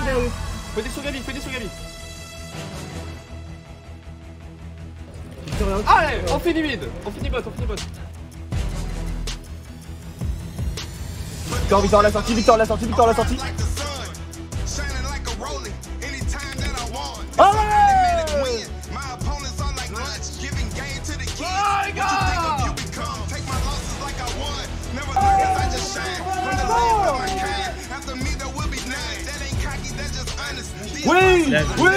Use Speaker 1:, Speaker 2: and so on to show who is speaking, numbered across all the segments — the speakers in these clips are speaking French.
Speaker 1: derrière lui. Fais des sur Gabi, fais des sur Gabi. Allez, on finit mid. On finit bot, on finit bot.
Speaker 2: Victor l'a sorti, Victor l'a sorti, Victor l'a sorti. Oui, oui.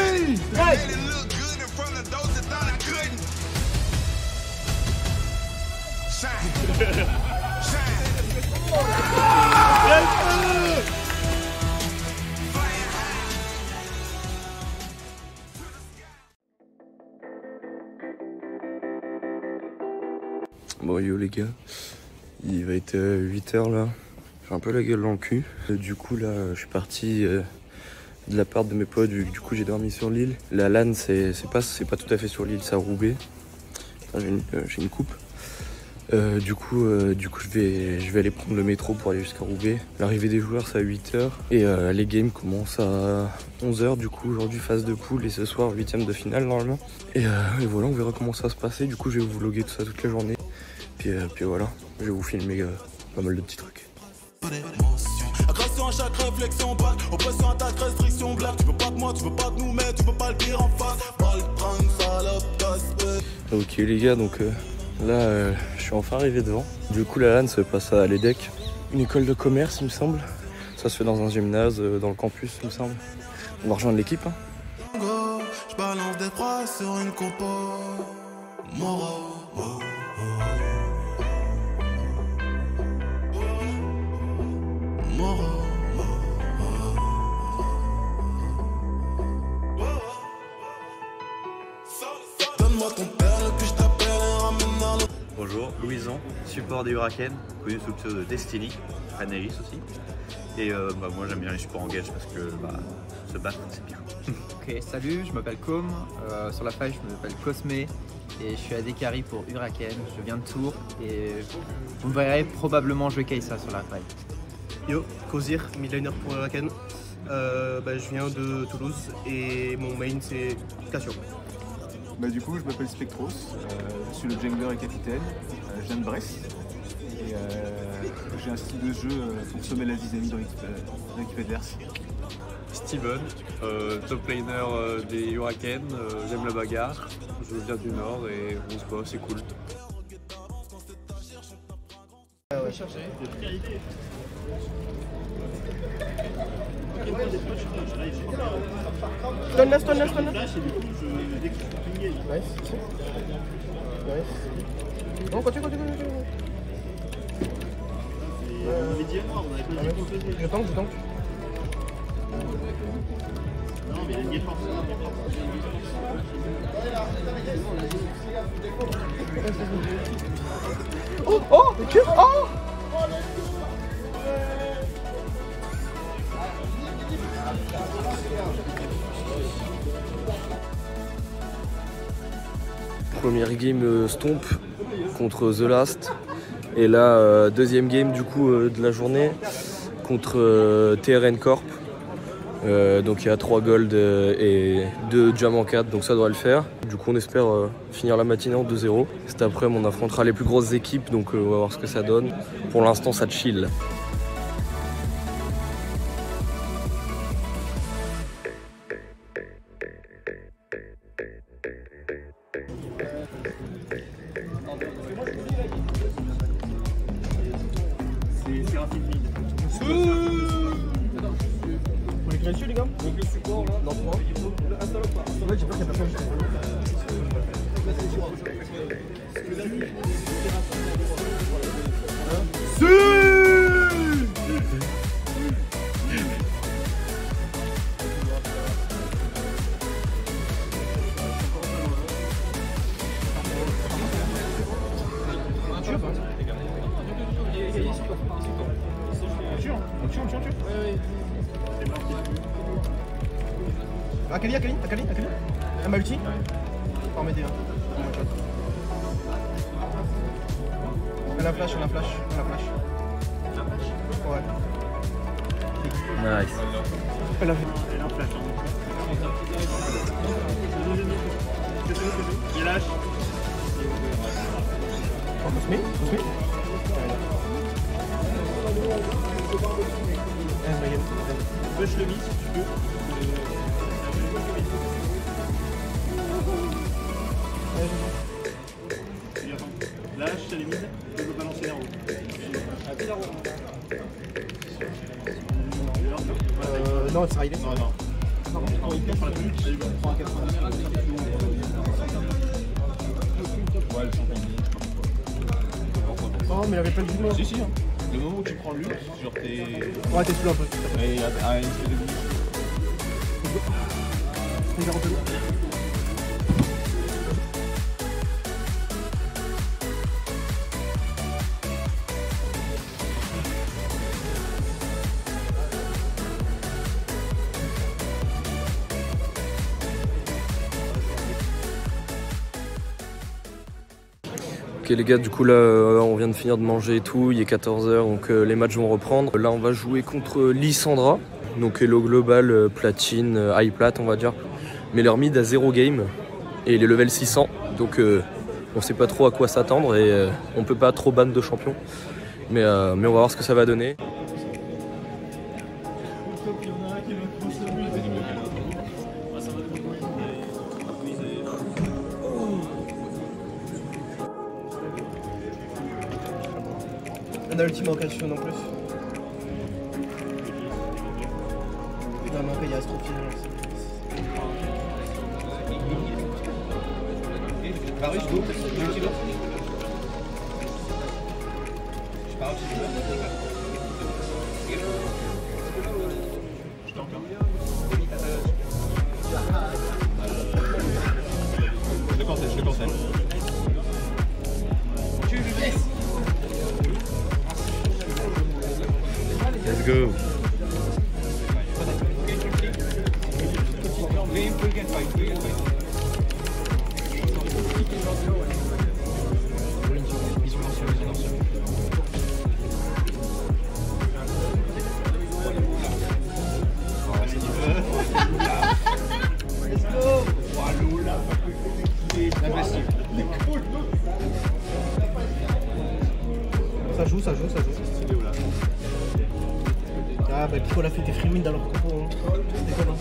Speaker 3: Bon yo les gars, il va être 8h là, j'ai un peu la gueule dans le cul. Du coup là je suis parti de l'appart de mes potes, du coup j'ai dormi sur l'île. La LAN c'est pas tout à fait sur l'île, c'est à Roubaix. Enfin, j'ai une coupe. Du coup je vais aller prendre le métro pour aller jusqu'à Roubaix. L'arrivée des joueurs c'est à 8h et les games commencent à 11h. Du coup aujourd'hui phase de poule et ce soir 8ème de finale normalement. Et voilà, on verra comment ça va se passer. Du coup je vais vous vlogger tout ça toute la journée. Puis voilà, je vais vous filmer pas mal de petits trucs.
Speaker 4: Agression à chaque réflexion, balle, oppression, attaque, restriction, blague. Tu veux pas de moi, tu veux pas de nous, mais tu peux pas le dire en face. Balle, tringue, salope, casse.
Speaker 3: Ok les gars, donc là je suis enfin arrivé devant. Du coup la LAN se passe à l'EDEC, une école de commerce il me semble. Ça se fait dans un gymnase, dans le campus il me semble. On va rejoindre l'équipe.
Speaker 4: Je balance des phrases sur une compo. Moro.
Speaker 5: Bonjour, Louison, support des Huracanes, connu sous le pseudo de Destiny, Anélis aussi. Et moi j'aime bien les supports en gage parce que se battre c'est bien.
Speaker 6: Ok, salut, je m'appelle Com, sur la page je m'appelle Cosme et je suis AD Carry pour Huracan, je viens de Tours et vous me verrez probablement jouer Kai'Sa sur la page.
Speaker 7: Yo, Kozir, midliner pour Huracan. Je viens de Toulouse et mon main c'est Cassio.
Speaker 8: Du coup, je m'appelle Spectros, je suis le jungler et capitaine, je viens de Brest et j'ai un style de jeu pour semer la dynamique dans l'équipe adverse.
Speaker 1: Steven, top laner des Huracanes, j'aime la bagarre, je viens du nord et on se bat, c'est cool.
Speaker 2: Donne-la. Nice. Non, continue. Je tank.
Speaker 9: Non, mais il y a une force.
Speaker 2: Oh.
Speaker 3: Première game Stomp contre The Last. Et là, deuxième game du coup de la journée contre TRN Corp. Donc il y a 3 gold et 2 diamants 4, donc ça devrait le faire. Du coup on espère finir la matinée en 2-0. Cet après-midi on affrontera les plus grosses équipes, donc on va voir ce que ça donne. Pour l'instant ça chill.
Speaker 9: C'est rapide mid.
Speaker 2: On est créé dessus les gars.
Speaker 1: Donc le support là,
Speaker 2: Dans 3. Ouais, j'ai peur qu'il y a personne. Akali. Elle m'a ulti. On va m'aider. Elle a flash. Ouais.
Speaker 3: Nice.
Speaker 2: Elle a fait.
Speaker 9: Elle est en flash. Il lâche.
Speaker 2: On se met.
Speaker 9: Push le mid si tu veux. Lâche, t'as les mid. Tu peux balancer les roues.
Speaker 2: Non, ça il est.
Speaker 9: Non. Il prend la pute, il prend un 90. Ouais, le champion.
Speaker 2: Oh, mais il avait pas le jeu.
Speaker 9: Si, hein. Le moment où tu prends le luxe, genre t'es.
Speaker 2: Ouais, t'es sous un peu.
Speaker 9: Et à une espèce de luxe.
Speaker 2: Il a retenu.
Speaker 3: Ok les gars, du coup là on vient de finir de manger et tout, il est 14h donc les matchs vont reprendre. Là on va jouer contre Lissandra, donc Hello Global, Platine, High Plat on va dire. Mais leur mid a 0 game et il est level 600, donc on sait pas trop à quoi s'attendre et on peut pas trop ban de champion. Mais on va voir ce que ça va donner.
Speaker 7: On a l'ultime en catch en plus. Non mais après il y a Astrophile. Paris, je go.
Speaker 9: Je le cancel.
Speaker 3: Let's go.
Speaker 7: Ça joue. Ah bah Pico l'a fait des free wins alors que bon, c'est déconnant.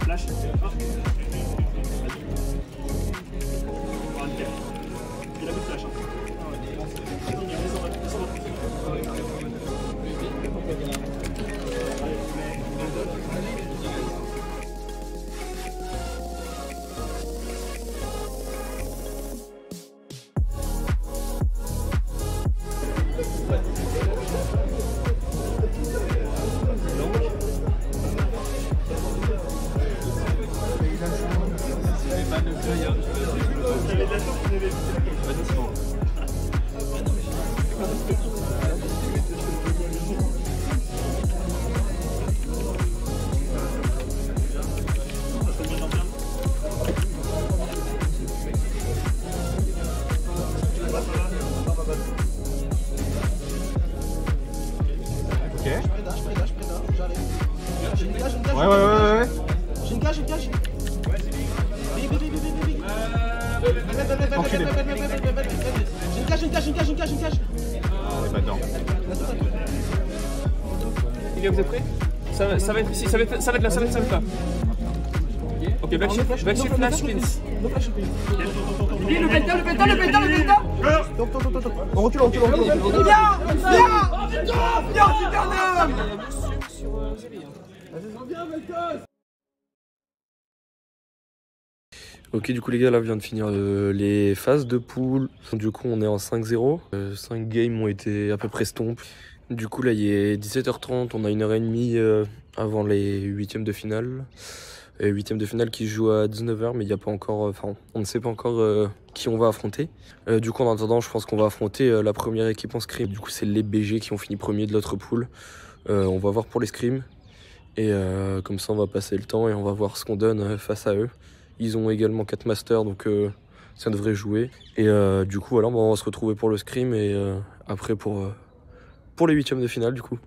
Speaker 9: Flash. Il a plus de flash.
Speaker 8: Ouais.
Speaker 7: J'ai une cage.
Speaker 8: Enculé.
Speaker 7: J'ai une cage.
Speaker 8: On est pas dedans.
Speaker 1: Les gars, vous êtes prêts? Ça va être ici, ça va être là. Ok, back shift, flash, pins.
Speaker 2: Le bêta.
Speaker 7: On recule.
Speaker 3: Ok du coup les gars là on vient de finir les phases de poule. Du coup on est en 5-0. 5 games ont été à peu près stomp. Du coup là il est 17h30, on a 1h30 avant les huitièmes de finale. Huitièmes de finale qui se jouent à 19h mais il n'y a pas encore. Enfin on ne sait pas encore qui on va affronter. Du coup, en attendant, je pense qu'on va affronter la première équipe en scrim. Du coup, c'est les BG qui ont fini premier de l'autre pool. On va voir pour les scrims. Et comme ça, on va passer le temps et on va voir ce qu'on donne face à eux. Ils ont également 4 masters, donc ça devrait jouer. Et du coup, voilà, on va se retrouver pour le scrim et après pour les 8e de finale, du coup.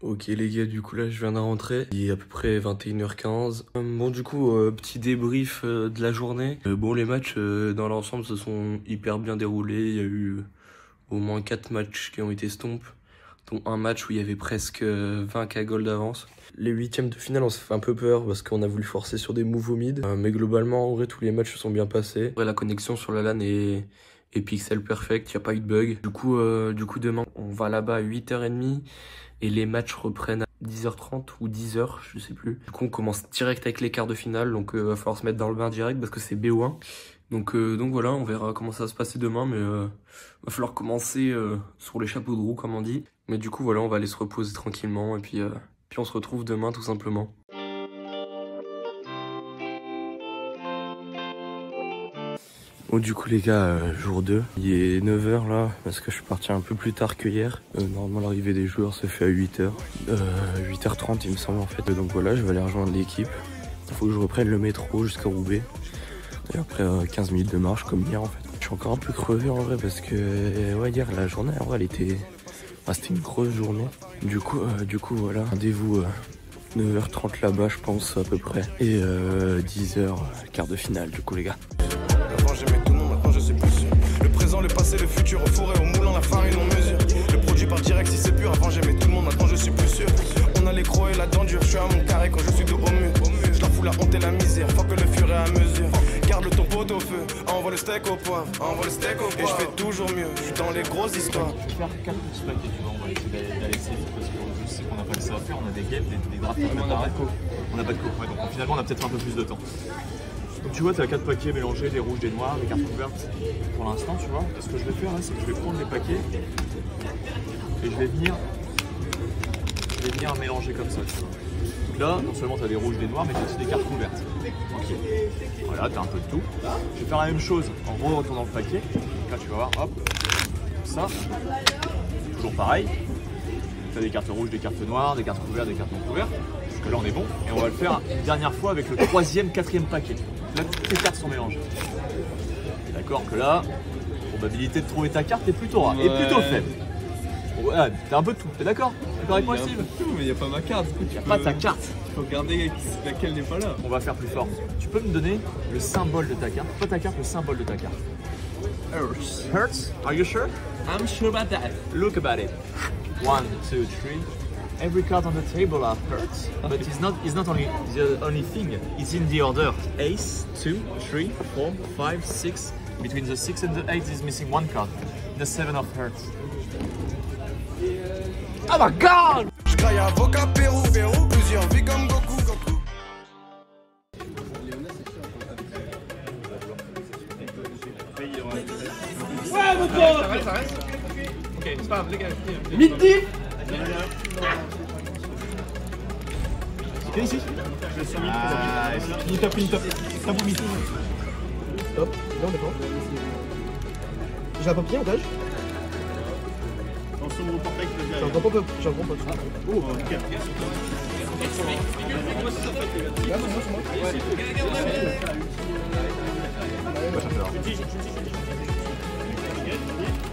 Speaker 3: Ok les gars, du coup là je viens de rentrer, il est à peu près 21h15. Bon du coup, petit débrief de la journée. Bon les matchs dans l'ensemble se sont hyper bien déroulés, il y a eu au moins 4 matchs qui ont été stomp, dont un match où il y avait presque 20 k-gold d'avance. Les 8e de finale on s'est fait un peu peur parce qu'on a voulu forcer sur des moves au mid, mais globalement en vrai tous les matchs se sont bien passés. Après, la connexion sur la LAN est pixel perfect, il n'y a pas eu de bug. Du coup demain on va là-bas à 8h30. Et les matchs reprennent à 10h30 ou 10h, je sais plus. Du coup, on commence direct avec les quarts de finale, donc va falloir se mettre dans le bain direct parce que c'est BO1. Donc voilà, on verra comment ça va se passer demain, mais va falloir commencer sur les chapeaux de roue, comme on dit. Mais du coup, voilà, on va aller se reposer tranquillement et puis on se retrouve demain, tout simplement. Bon du coup les gars, jour 2, il est 9h là, parce que je suis parti un peu plus tard que hier. Normalement l'arrivée des joueurs se fait à 8h, 8h30 il me semble en fait. Donc voilà, je vais aller rejoindre l'équipe. Il faut que je reprenne le métro jusqu'à Roubaix. Et après 15 minutes de marche comme hier en fait. Je suis encore un peu crevé en vrai parce que ouais, hier la journée en vrai elle était... c'était une grosse journée. Du coup voilà, rendez-vous 9h30 là-bas je pense à peu près. Et 10h, quart de finale du coup les gars.
Speaker 4: J'aimais tout le monde, maintenant je suis plus sûr. Le présent, le passé, le futur, au four et au moulin, la farine on mesure. Le produit part direct si c'est pur, avant j'aimais tout le monde, maintenant je suis plus sûr. On a les crocs et la dent dure, je suis à mon carré quand je suis dos au mur. Je leur fous la honte et la misère, faut que le fur et à mesure. Garde ton pot au feu, envoie le steak au poivre, envoie le steak au poivre. Et je fais toujours mieux, je suis dans les grosses histoires.
Speaker 9: Je vais faire 4 petits paquets, tu vois, on va essayer d'aller safe parce que je sais qu'on n'a pas que ça à faire, on a des games, des drafts à préparer. On n'a pas de co, ouais, donc finalement on a peut-être un peu plus de temps. Donc tu vois, tu as 4 paquets mélangés, des rouges, des noirs, des cartes ouvertes pour l'instant, tu vois. Et ce que je vais faire là, c'est que je vais prendre les paquets et je vais venir mélanger comme ça, tu vois. Donc là, non seulement tu as des rouges, des noirs, mais tu as aussi des cartes ouvertes. Ok. Voilà, tu as un peu de tout. Je vais faire la même chose en retournant le paquet. Donc là, tu vas voir, hop, comme ça. Toujours pareil. Tu as des cartes rouges, des cartes noires, des cartes couvertes, des cartes non couvertes. Jusque là, on est bon. Et on va le faire une dernière fois avec le 3e, 4e paquet. Là, toutes les cartes sont mélangées. D'accord que là, la probabilité de trouver ta carte est plutôt rare, est plutôt faible. Ouais, t'as un peu de tout, t'es d'accord? D'accord avec moi, Steve?
Speaker 1: Mais il n'y a pas ma carte.
Speaker 9: Il n'y a pas ta carte.
Speaker 1: Il faut regarder laquelle n'est pas là.
Speaker 9: On va faire plus fort. Tu peux me donner le symbole de ta carte? Pas ta carte, le symbole de ta carte.
Speaker 1: Earth.
Speaker 9: Hurts? Are you sure?
Speaker 1: I'm sure about that.
Speaker 9: Look about it. 1, 2, 3. Every card on the table are hurts, but it's not only the only thing. It's in the order ace, 2, 3, 4, 5, 6. Between the 6 and the 8 is missing 1 card. The 7 of hearts. Oh my god!
Speaker 4: Je graille avocat Pérou, plusieurs vies comme Goku.
Speaker 2: Ouais, mon pote! Ça reste. Ok, c'est pas grave, les gars. Midi! Viens ici. Ah, fini top, fini top. Top ou mid. Top, bien, on défend. J'ai un papier en cage. J'ai un gros pop-up, j'ai un gros pop-up. Oh, ok.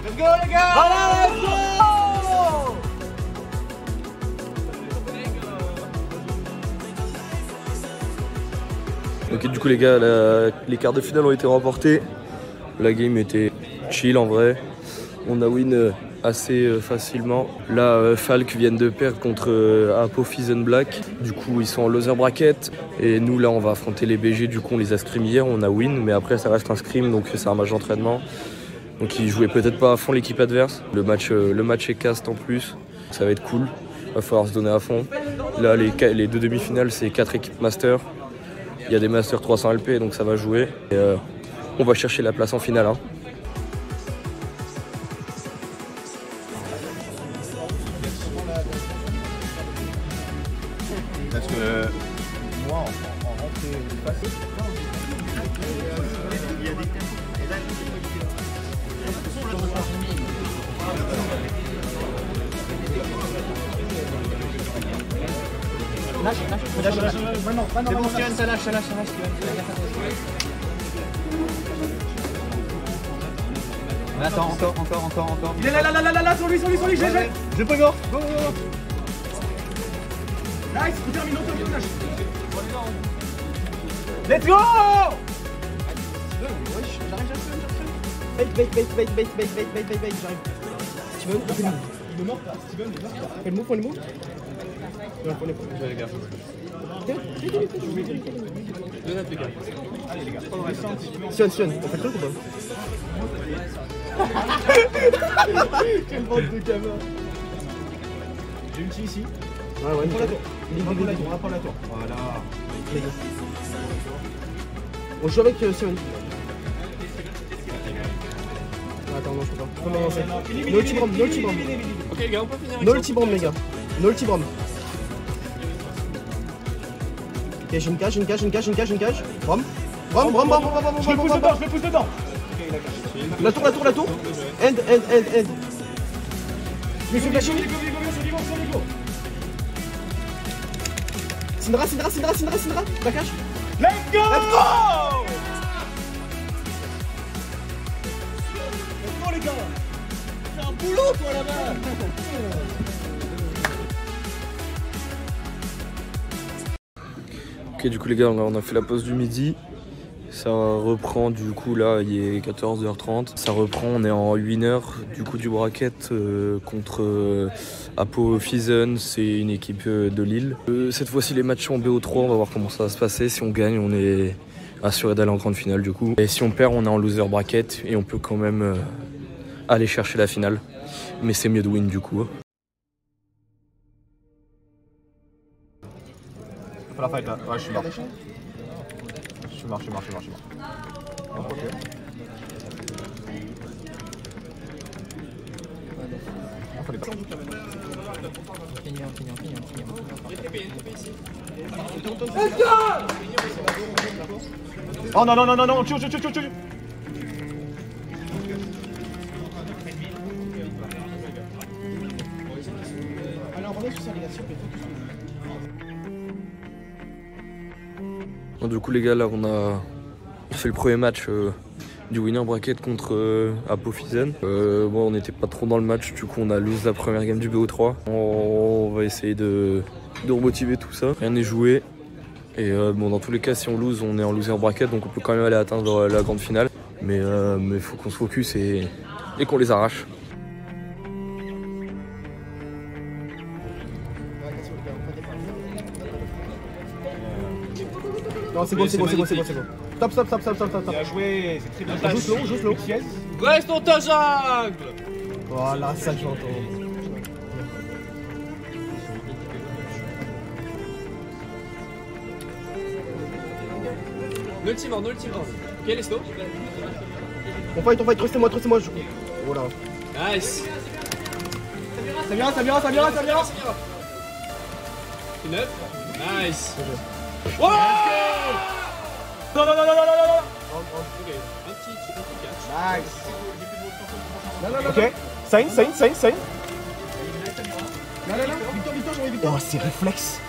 Speaker 2: Let's go les gars! Allez, let's go!
Speaker 3: Ok, du coup les gars, les quarts de finale ont été remportés. La game était chill en vrai. On a win assez facilement. Là, Falk viennent de perdre contre Apo Fizzen Black. Du coup, ils sont en loser bracket. Et nous, là, on va affronter les BG. Du coup, on les a scrim hier. On a win, mais après, ça reste un scrim, donc c'est un match d'entraînement. Donc, ils jouaient peut-être pas à fond l'équipe adverse. Le match est cast en plus. Ça va être cool. Il va falloir se donner à fond. Là, les deux demi-finales, c'est 4 équipes master. Il y a des masters 300 LP, donc ça va jouer. Et, on va chercher la place en finale. Hein.
Speaker 2: Parce que moi, en rentrée passée, il y a des lâche. Maintenant. C'est bon, Steven, ça lâche, Steven.
Speaker 6: Attends, encore.
Speaker 2: Il est là, sur lui, GG. Je peux go. Nice, on termine, on lâche. Let's go! J'arrive. Bait, j'arrive. Steven, il me mord pas. Steven, Fais le move. Ouais, prenez. Les gars. Allez les gars, Sion, on fait le truc ou pas? Quelle bande de camarades. J'ai une ici. Ouais, on apprend la tour. Voilà. On joue avec Sion. Attends, non, je peux pas. Faut m'avancer. No ulti bomb.
Speaker 9: Ok les gars, on peut finir avec
Speaker 2: No ulti bomb, les gars. No ulti bomb. Ok, j'ai une cage. Brom. Je me pousse dedans. La tour. End. Je me suis flashé. Syndra. La cage. Let's go! Les gars! C'est un boulot toi là-bas!
Speaker 3: Ok, du coup les gars, on a fait la pause du midi. Ça reprend du coup là, il est 14h30. Ça reprend, on est en winner du coup du bracket contre Apo Fizzen, c'est une équipe de Lille. Cette fois-ci les matchs sont en BO3, on va voir comment ça va se passer. Si on gagne, on est assuré d'aller en grande finale du coup. Et si on perd, on est en loser bracket et on peut quand même aller chercher la finale. Mais c'est mieux de win du coup.
Speaker 9: Faut la fight là. Ouais, je suis mort. Je suis mort. Ok.
Speaker 2: Oh non, tue. Allez, on revient sur ça, les gars, s'il vous plaît.
Speaker 3: Bon, du coup les gars, là on a fait le premier match du winner bracket contre Apo Fizzen. Bon, on n'était pas trop dans le match, du coup on a lose la première game du BO3. On va essayer de remotiver tout ça. Rien n'est joué. Et bon, dans tous les cas, si on lose, on est en loser bracket, donc on peut quand même aller atteindre la grande finale. Mais faut qu'on se focus et qu'on les arrache.
Speaker 2: Non, c'est bon. Stop.
Speaker 8: Bien joué, c'est très bien.
Speaker 2: Joue slow.
Speaker 9: Reste dans ta jungle.
Speaker 2: Voilà, ça que j'entends.
Speaker 9: No ulti mort. Ok, les slow.
Speaker 2: On fight, trustez-moi. Oh là.
Speaker 9: Nice.
Speaker 2: Ça vient.
Speaker 9: C'est neuf.
Speaker 10: Nice.
Speaker 2: Wow. Non, non, non, non, non, non, non.
Speaker 10: Ok, un petit catch.
Speaker 2: Nice. Non, non, non. Ok. Sain. Non, non, non. Victor, j'en ai Victor. Oh, c'est réflexe.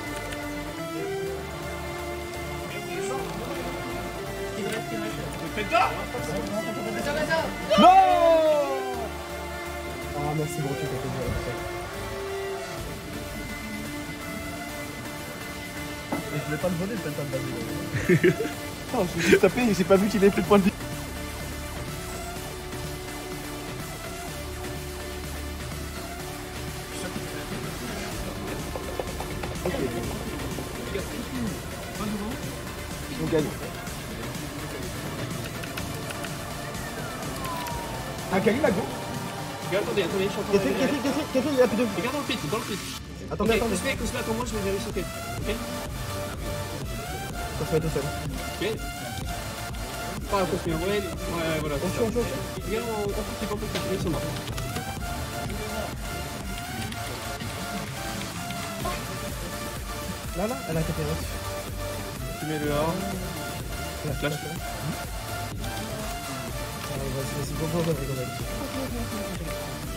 Speaker 2: Non. Ah, merci beaucoup. Je voulais pas le voler, le penalty de Basile. Oh, je l'ai tapé et j'ai pas vu qu'il avait plus de points de vie. On gagne. Ah, Kali l'a go.
Speaker 10: Attendez, je suis en train de...
Speaker 2: Qu'est-ce il a plus de...
Speaker 10: Regarde dans le pit.
Speaker 2: Attendez.
Speaker 10: Cosme, attends-moi, je vais vérifier. Ok.
Speaker 2: Ça se met tout seul.
Speaker 10: Ok. Pas un Cosme, ouais, voilà.
Speaker 2: On tue.
Speaker 10: Regarde en petit, ils sont morts.
Speaker 2: Là, elle a été perdue.
Speaker 10: Tu mets le 1. Flash.
Speaker 2: Vas-y, go.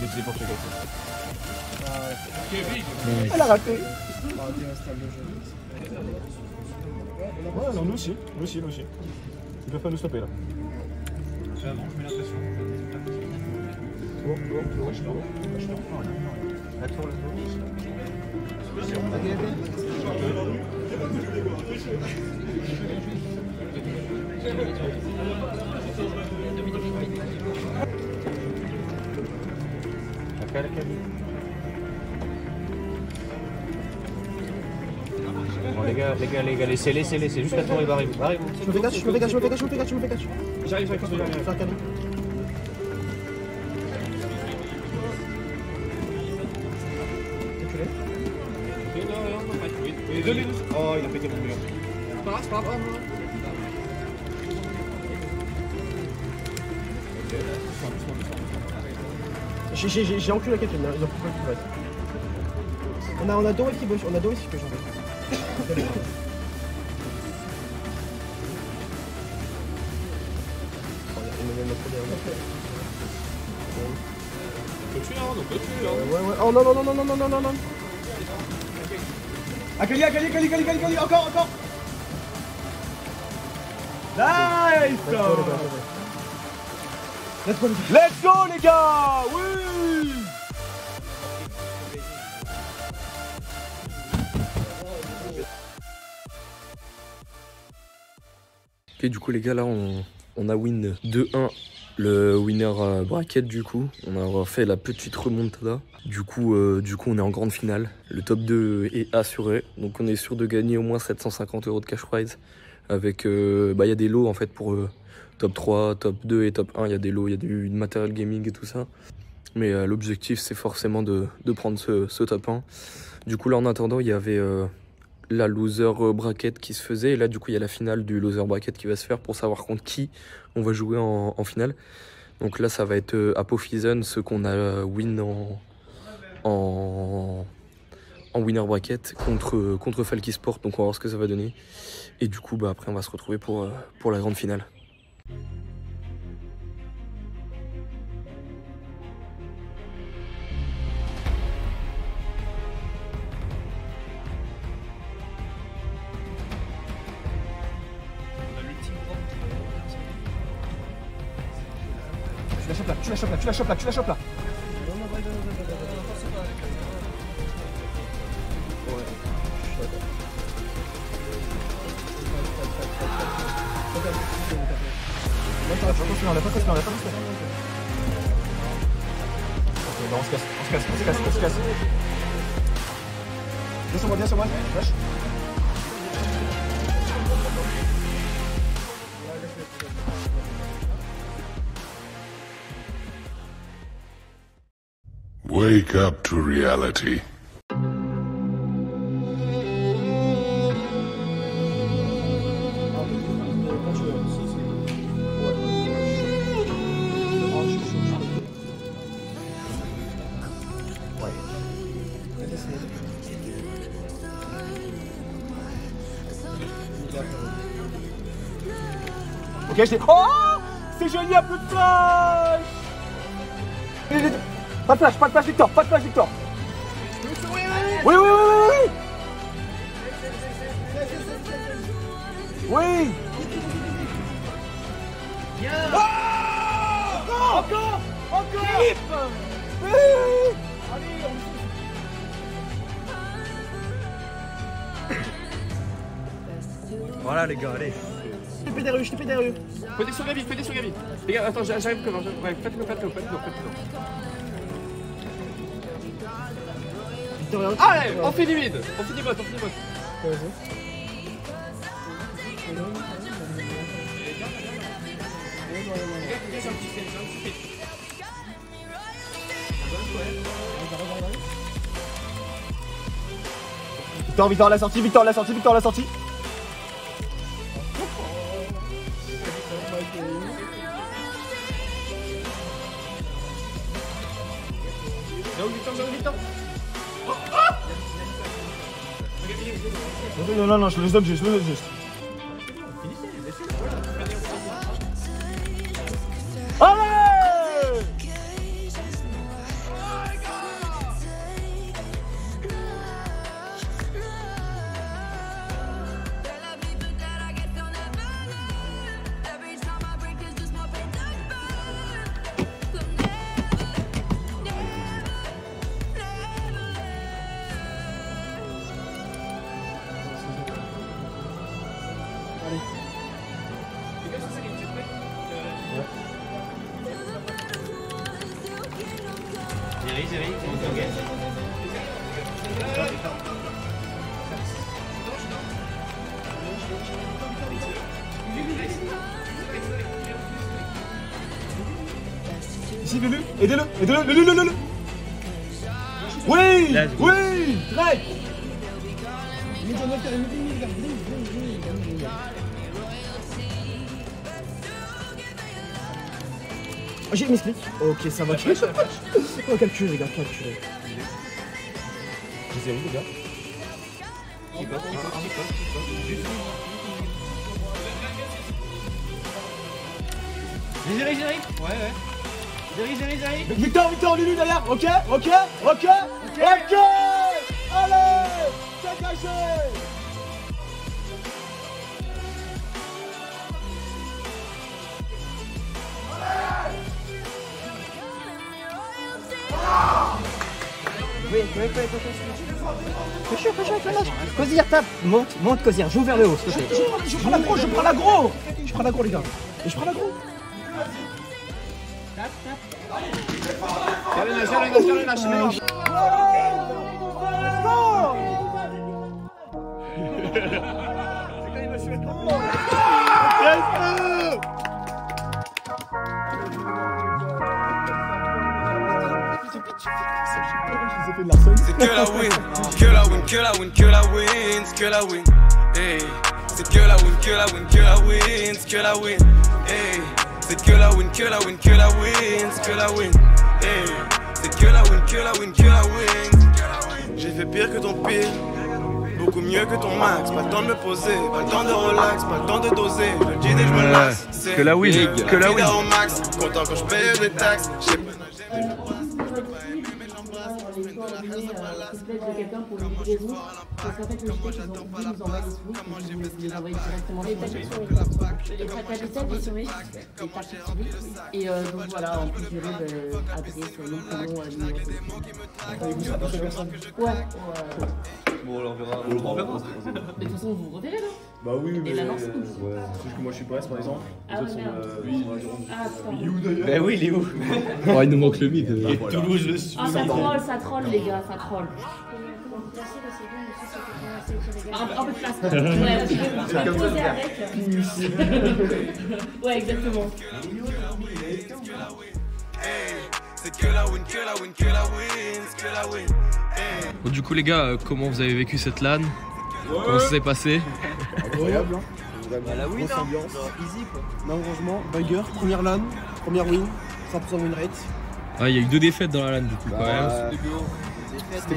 Speaker 9: Je sais pour checker.
Speaker 2: Elle a raté.
Speaker 8: Ouais, non, nous aussi. Ils peuvent pas nous stopper là.
Speaker 9: Je mets la pression.
Speaker 6: La tour.
Speaker 10: Bon, les gars, laissez, juste la tour et barrez-vous.
Speaker 2: Je me fais catch.
Speaker 10: J'arrive.
Speaker 2: Faire Kali.
Speaker 8: Oh, il a pété mon mur.
Speaker 10: C'est pas grave.
Speaker 2: J'ai enculé la Catherine, ils ont plus pas le On a deux qui bossent, on a deux aussi que j'en veux.
Speaker 10: On peut tuer, hein.
Speaker 2: Ouais. Oh non. Ah, Kali, encore. Nice. Let's go les gars. Oui.
Speaker 3: Ok, du coup les gars, là on a win 2-1 le winner bracket. Du coup on a fait la petite remontada. Du coup on est en grande finale. Le top 2 est assuré, donc on est sûr de gagner au moins 750 € de cash prize. Avec y a des lots en fait pour top 3, top 2 et top 1. Il y a des lots, il y a du matériel gaming et tout ça. Mais l'objectif c'est forcément de prendre ce top 1. Du coup là en attendant il y avait la loser bracket qui se faisait, et là du coup il y a la finale du loser bracket qui va se faire pour savoir contre qui on va jouer en finale. Donc là ça va être Apophyson, ceux qu'on a win en winner bracket contre Falky Sport, donc on va voir ce que ça va donner. Et du coup après on va se retrouver pour la grande finale.
Speaker 2: Tu la chopes là. On l'a pas cassé.
Speaker 8: Non, on se casse. Viens sur moi. Lâche.
Speaker 11: Wake up to reality.
Speaker 2: Ok, je l'ai. Oh, c'est joli, un peu de flash. Pas de flash, Victor, pas de flash, Victor. Oui, oui, oui, oui, oui. Oui. Oh, encore. Oui.
Speaker 3: Voilà les gars, allez.
Speaker 2: Je t'ai fait des rues.
Speaker 10: Fais des sur Gabi. Les gars, attends, j'arrive comment? Ouais, faites-le. Allez, on finit mid. On finit bot.
Speaker 2: Victor l'a sorti.
Speaker 10: Victor.
Speaker 2: Non, je les donne juste. Allez! Ici, aidez-le. Oui. Drake. Oh, j'ai mis split. Ok, ça va. Oh, calculez les gars, calculez.
Speaker 10: J'ai 0 les gars. J'ai. Ouais. J'ai.
Speaker 2: Victor, Lulu derrière. Ok. Allez, dégagez. Oui. Fais chaud avec la nage. Cosir, tape. Monte, Cosir. Joue vers le haut, s'il te plaît. Je prends l'aggro. Je prends l'aggro, les gars. Et je prends l'aggro.
Speaker 4: C'est que la win, c'est que la win. Hey, c'est que la win, c'est que la win. Hey, c'est que la win, c'est que la win. Hey, c'est que la win. J'ai fait pire que ton pire, beaucoup mieux que ton max. Pas le temps de me poser, pas le temps de relax, pas le temps de doser. Je le dis dès que je me lasse. C'est
Speaker 3: que la win, que la win.
Speaker 4: Au max, content quand je paye des taxes.
Speaker 12: De quelqu'un pour une livraison, parce qu'en fait le JT qu'ils ont voulu nous envoyer des sous, ils les envoient directement les paquets sur les paquets ils sont les paquets et donc voilà, en plus gérer adresse, nom, prénom, numéro. Ouais.
Speaker 3: Bon, on verra.
Speaker 12: Mais de toute façon, vous vous reverrez là.
Speaker 8: Bah oui, mais.
Speaker 12: Et la lance.
Speaker 8: Ouais. C'est juste que moi je suis Brest par exemple.
Speaker 12: Ah ouais, merde.
Speaker 8: Il est où d'ailleurs?
Speaker 3: Ben oui, il est où?
Speaker 10: Oh, il nous manque le mid.
Speaker 3: Et Toulouse, je suis.
Speaker 12: Ah, ça troll les gars, ça troll. Un peu de place. Ouais, je vais poser avec. Ouais, exactement.
Speaker 4: C'est que la win, c'est que la win.
Speaker 13: Bon, du coup les gars, comment vous avez vécu cette LAN? Comment ça s'est passé?
Speaker 2: Incroyable, hein. La grosse ambiance, easy quoi. Non, franchement, banger, première LAN, première win, 100% win rate.
Speaker 13: Ah, il y a eu 2 défaites dans la LAN du coup quand même.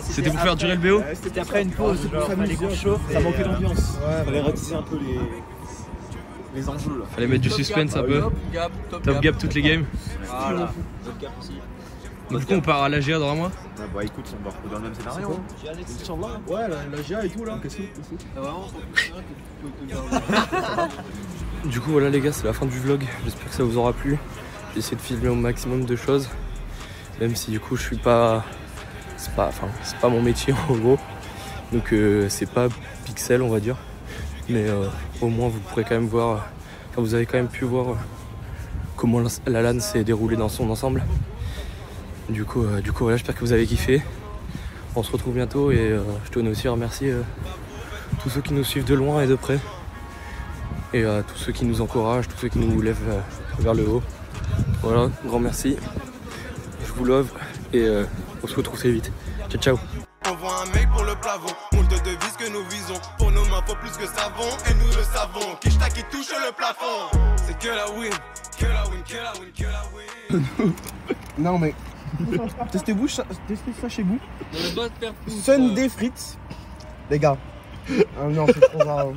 Speaker 13: C'était pour faire durer le BO?
Speaker 6: C'était après une pause, genre fallait qu'on chauffe.
Speaker 8: Ça manquait
Speaker 6: et,
Speaker 8: d'ambiance. Fallait ratisser un peu les enjeux là.
Speaker 13: Fallait mettre du suspense un peu. Top gap toutes les games.
Speaker 6: Voilà.
Speaker 9: Top gap aussi.
Speaker 13: Donc, du coup, on part à l'AGA dans un mois?
Speaker 9: Bah écoute, on va retrouver dans le même scénario.
Speaker 8: Ouais, la GA et tout là. Qu'est-ce que
Speaker 3: Du coup voilà les gars, c'est la fin du vlog, j'espère que ça vous aura plu. J'ai essayé de filmer au maximum de choses, même si du coup je suis pas... C'est pas mon métier en gros, donc c'est pas pixel on va dire. Mais au moins vous pourrez quand même voir, enfin, vous avez quand même pu voir comment la LAN s'est déroulée dans son ensemble. Du coup voilà, j'espère que vous avez kiffé. On se retrouve bientôt et je tenais aussi à remercier tous ceux qui nous suivent de loin et de près. Et tous ceux qui nous encouragent, tous ceux qui nous lèvent vers le haut. Voilà, grand merci. Je vous love et on se retrouve très vite. Ciao ciao.
Speaker 4: On voit un mec pour le plafond, moule de devises que nous visons. Pour nos mains faut plus que savon, et nous le savons. Kishta qui touche le plafond. C'est que la win, que la win, que la win, que la win.
Speaker 7: Non mais, testez ça chez vous. Sunday frites. Les gars. Ah non, c'est trop rare.